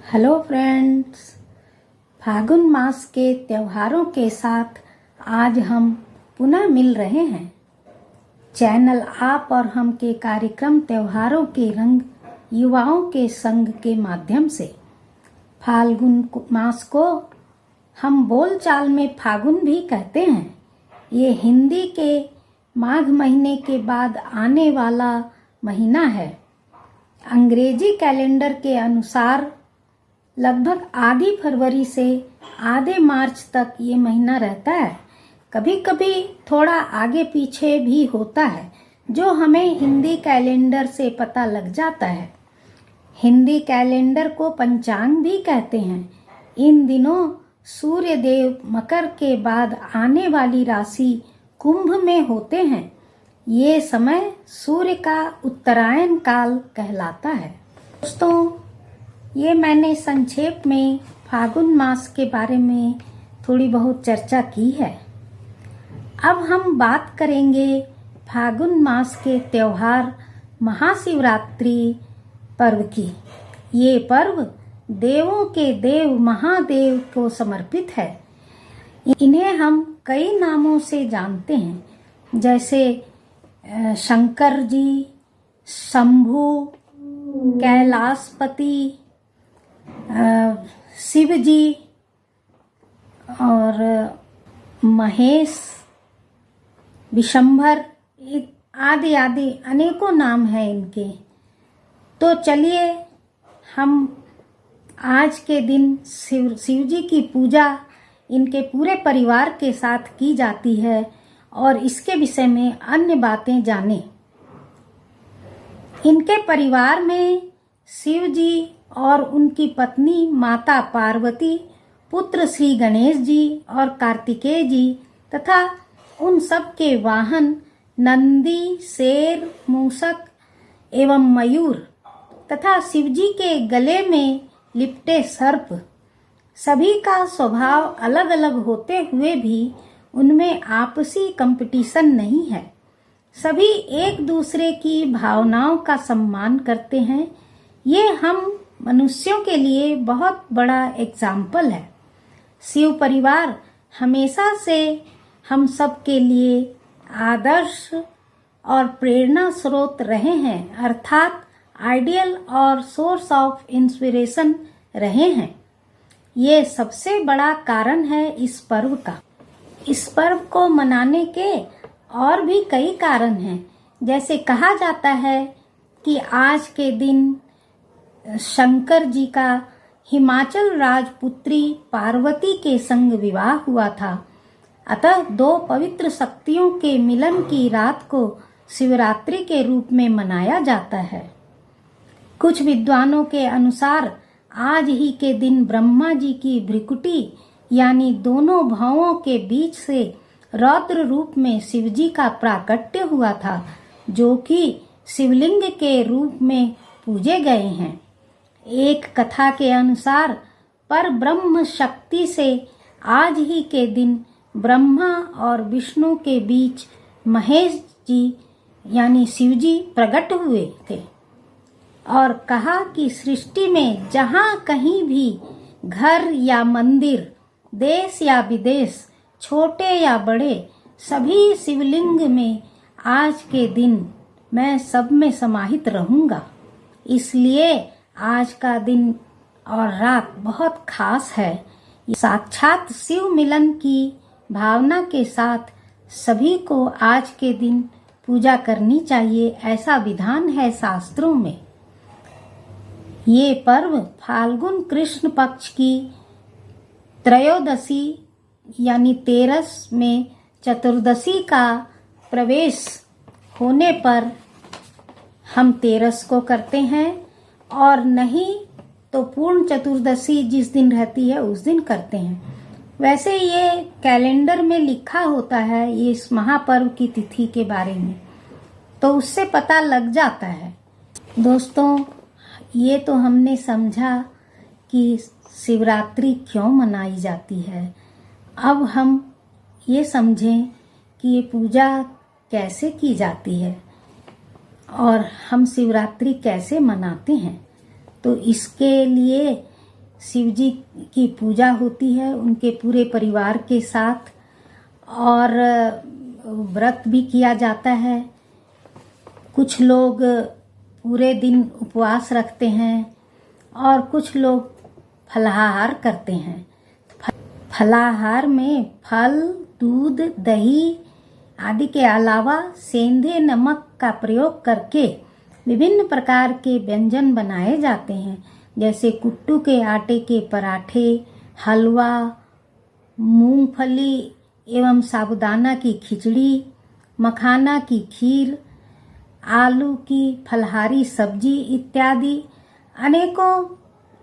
Hello friends, फागुन मास के त्योहारों के साथ आज हम पुनः मिल रहे हैं। चैनल आप और हम के कार्यक्रम त्योहारों के रंग युवाओं के संग के माध्यम से फाल्गुन मास को हम बोलचाल में फागुन भी कहते हैं। ये हिंदी के माघ महीने के बाद आने वाला महीना है। अंग्रेजी कैलेंडर के अनुसार लगभग आधी फरवरी से आधे मार्च तक ये महीना रहता है। कभी कभी थोड़ा आगे पीछे भी होता है, जो हमें हिंदी कैलेंडर से पता लग जाता है। हिंदी कैलेंडर को पंचांग भी कहते हैं। इन दिनों सूर्य देव मकर के बाद आने वाली राशि कुंभ में होते हैं। ये समय सूर्य का उत्तरायण काल कहलाता है। दोस्तों, ये मैंने संक्षेप में फागुन मास के बारे में थोड़ी बहुत चर्चा की है। अब हम बात करेंगे फागुन मास के त्योहार महाशिवरात्रि पर्व की। ये पर्व देवों के देव महादेव को समर्पित है। इन्हें हम कई नामों से जानते हैं, जैसे शंकर जी, शंभु, कैलाशपति, शिव जी और महेश, विशंभर आदि आदि अनेकों नाम हैं इनके। तो चलिए हम आज के दिन शिव जी की पूजा इनके पूरे परिवार के साथ की जाती है और इसके विषय में अन्य बातें जानें। इनके परिवार में शिव जी और उनकी पत्नी माता पार्वती, पुत्र श्री गणेश जी और कार्तिकेय जी तथा उन सब के वाहन नंदी, शेर, मूषक एवं मयूर तथा शिवजी के गले में लिपटे सर्प, सभी का स्वभाव अलग अलग होते हुए भी उनमें आपसी कंपटीशन नहीं है। सभी एक दूसरे की भावनाओं का सम्मान करते हैं। ये हम मनुष्यों के लिए बहुत बड़ा एग्जाम्पल है। शिव परिवार हमेशा से हम सब के लिए आदर्श और प्रेरणा स्रोत रहे हैं, अर्थात आइडियल और सोर्स ऑफ इंस्पिरेशन रहे हैं। ये सबसे बड़ा कारण है इस पर्व का। इस पर्व को मनाने के और भी कई कारण हैं। जैसे कहा जाता है कि आज के दिन शंकर जी का हिमाचल राजपुत्री पार्वती के संग विवाह हुआ था। अतः दो पवित्र शक्तियों के मिलन की रात को शिवरात्रि के रूप में मनाया जाता है। कुछ विद्वानों के अनुसार आज ही के दिन ब्रह्मा जी की भ्रिकुटी यानी दोनों भावों के बीच से रौद्र रूप में शिवजी का प्राकट्य हुआ था, जो कि शिवलिंग के रूप में पूजे गए हैं। एक कथा के अनुसार पर ब्रह्म शक्ति से आज ही के दिन ब्रह्मा और विष्णु के बीच महेश जी यानी शिवजी प्रकट हुए थे और कहा कि सृष्टि में जहाँ कहीं भी घर या मंदिर, देश या विदेश, छोटे या बड़े, सभी शिवलिंग में आज के दिन मैं सब में समाहित रहूंगा। इसलिए आज का दिन और रात बहुत खास है। साक्षात शिव मिलन की भावना के साथ सभी को आज के दिन पूजा करनी चाहिए, ऐसा विधान है शास्त्रों में। ये पर्व फाल्गुन कृष्ण पक्ष की त्रयोदशी यानी 13 में चतुर्दशी का प्रवेश होने पर हम 13 को करते हैं और नहीं तो पूर्ण चतुर्दशी जिस दिन रहती है उस दिन करते हैं। वैसे ये कैलेंडर में लिखा होता है ये इस महापर्व की तिथि के बारे में, तो उससे पता लग जाता है। दोस्तों, ये तो हमने समझा कि शिवरात्रि क्यों मनाई जाती है। अब हम ये समझें कि ये पूजा कैसे की जाती है और हम शिवरात्रि कैसे मनाते हैं। तो इसके लिए शिव जी की पूजा होती है उनके पूरे परिवार के साथ, और व्रत भी किया जाता है। कुछ लोग पूरे दिन उपवास रखते हैं और कुछ लोग फलाहार करते हैं। फलाहार में फल, दूध, दही आदि के अलावा सेंधे नमक का प्रयोग करके विभिन्न प्रकार के व्यंजन बनाए जाते हैं, जैसे कुट्टू के आटे के पराठे, हलवा, मूंगफली एवं साबूदाना की खिचड़ी, मखाना की खीर, आलू की फलहारी सब्जी इत्यादि अनेकों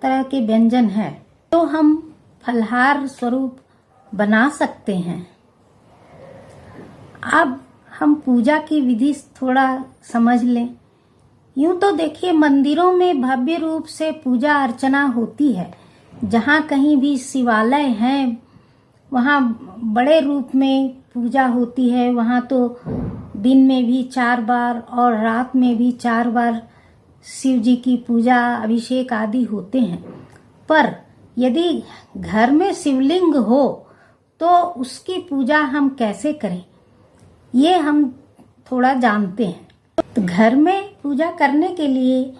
तरह के व्यंजन हैं तो हम फलहार स्वरूप बना सकते हैं। अब हम पूजा की विधि थोड़ा समझ लें। यूं तो देखिए, मंदिरों में भव्य रूप से पूजा अर्चना होती है। जहाँ कहीं भी शिवालय हैं वहाँ बड़े रूप में पूजा होती है। वहाँ तो दिन में भी 4 बार और रात में भी 4 बार शिव जी की पूजा, अभिषेक आदि होते हैं। पर यदि घर में शिवलिंग हो तो उसकी पूजा हम कैसे करें, ये हम थोड़ा जानते हैं। तो घर में पूजा करने के लिए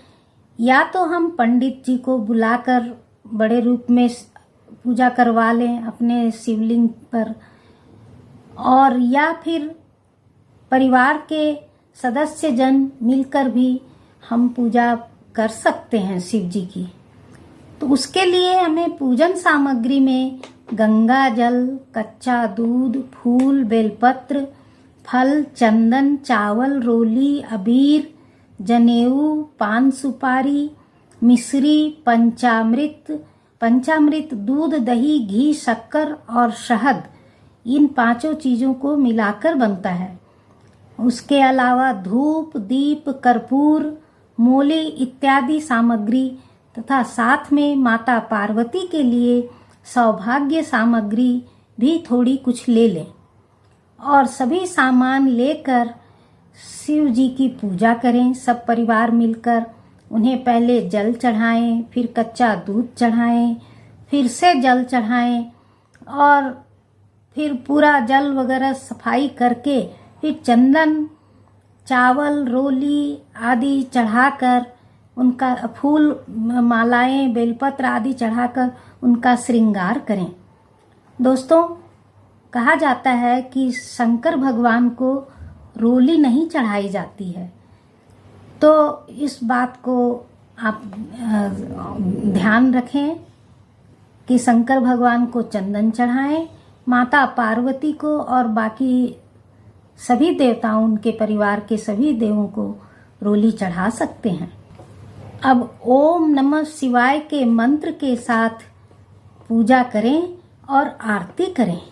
या तो हम पंडित जी को बुलाकर बड़े रूप में पूजा करवा लें अपने शिवलिंग पर, और या फिर परिवार के सदस्य जन मिलकर भी हम पूजा कर सकते हैं शिव जी की। तो उसके लिए हमें पूजन सामग्री में गंगा जल, कच्चा दूध, फूल, बेलपत्र, फल, चंदन, चावल, रोली, अबीर, जनेऊ, पान सुपारी, मिश्री, पंचामृत, दूध, दही, घी, शक्कर और शहद, इन 5 चीजों को मिलाकर बनता है। उसके अलावा धूप, दीप, कर्पूर, मोली इत्यादि सामग्री तथा साथ में माता पार्वती के लिए सौभाग्य सामग्री भी थोड़ी कुछ ले लें और सभी सामान लेकर शिव जी की पूजा करें। सब परिवार मिलकर उन्हें पहले जल चढ़ाएं, फिर कच्चा दूध चढ़ाएं, फिर से जल चढ़ाएं और फिर पूरा जल वगैरह सफाई करके फिर चंदन, चावल, रोली आदि चढ़ाकर उनका फूल, मालाएं, बेलपत्र आदि चढ़ाकर उनका श्रृंगार करें। दोस्तों, कहा जाता है कि शंकर भगवान को रोली नहीं चढ़ाई जाती है, तो इस बात को आप ध्यान रखें कि शंकर भगवान को चंदन चढ़ाएं, माता पार्वती को और बाकी सभी देवताओं, उनके परिवार के सभी देवों को रोली चढ़ा सकते हैं। अब ओम नमः शिवाय के मंत्र के साथ पूजा करें और आरती करें।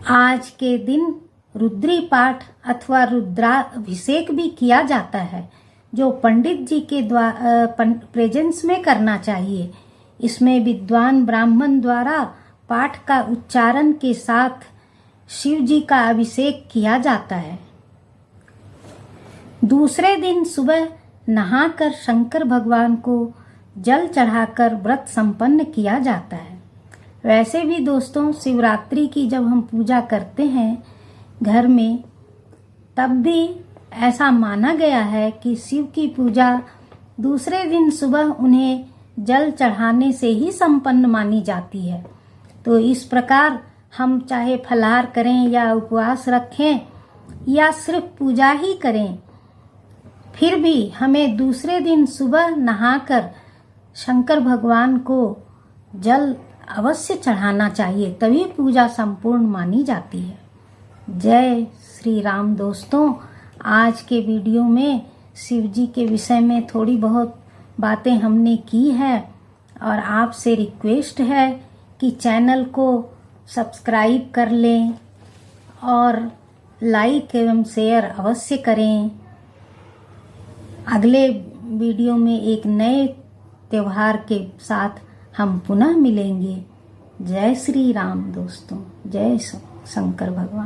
आज के दिन रुद्री पाठ अथवा रुद्राभिषेक भी किया जाता है, जो पंडित जी के प्रेजेंस में करना चाहिए। इसमें विद्वान ब्राह्मण द्वारा पाठ का उच्चारण के साथ शिव जी का अभिषेक किया जाता है। दूसरे दिन सुबह नहाकर शंकर भगवान को जल चढ़ाकर व्रत संपन्न किया जाता है। वैसे भी दोस्तों, शिवरात्रि की जब हम पूजा करते हैं घर में, तब भी ऐसा माना गया है कि शिव की पूजा दूसरे दिन सुबह उन्हें जल चढ़ाने से ही संपन्न मानी जाती है। तो इस प्रकार हम चाहे फलाहार करें या उपवास रखें या सिर्फ पूजा ही करें, फिर भी हमें दूसरे दिन सुबह नहाकर शंकर भगवान को जल अवश्य चढ़ाना चाहिए, तभी पूजा संपूर्ण मानी जाती है। जय श्री राम। दोस्तों, आज के वीडियो में शिव जी के विषय में थोड़ी बहुत बातें हमने की है और आपसे रिक्वेस्ट है कि चैनल को सब्सक्राइब कर लें और लाइक एवं शेयर अवश्य करें। अगले वीडियो में एक नए त्योहार के साथ हम पुनः मिलेंगे। जय श्री राम दोस्तों, जय शंकर भगवान।